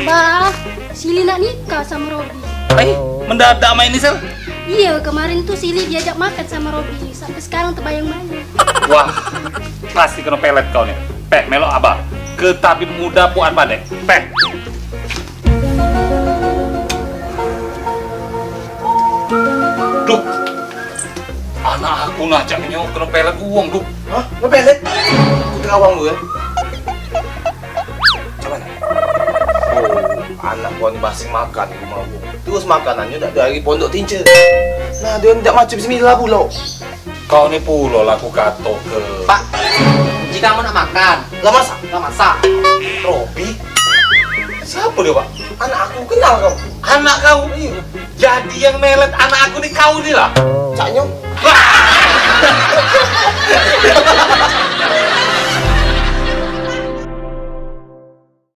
Bah, Sili nak nikah sama Robi. Mendadak main ini, Sel? Iya, kemarin tuh Sili diajak makan sama Robi. Sampai sekarang terbayang-bayang. Wah, pasti kena pelet kau nih. Pek, melok abah. Ke tabib muda puan padek. Pek. Duh, anak aku najaknya kena pelet uang, Duh. Hah? Ngepelet? Aku terawang lu ya? Coba nih. Oh, anak gua nih masih makan di rumah gua. Terus makanannya dari pondok tinja. Nah, dia tidak macam bismillah pula. Kau nih pulau laku kato ke... Pak, jika kamu nak makan, Lah masak? nggak masak. Robi? Siapa dia, Pak? Anak aku kenal kau. Anak kau? Iya. Jadi yang melet anak aku nih kau nih lah. Caknya?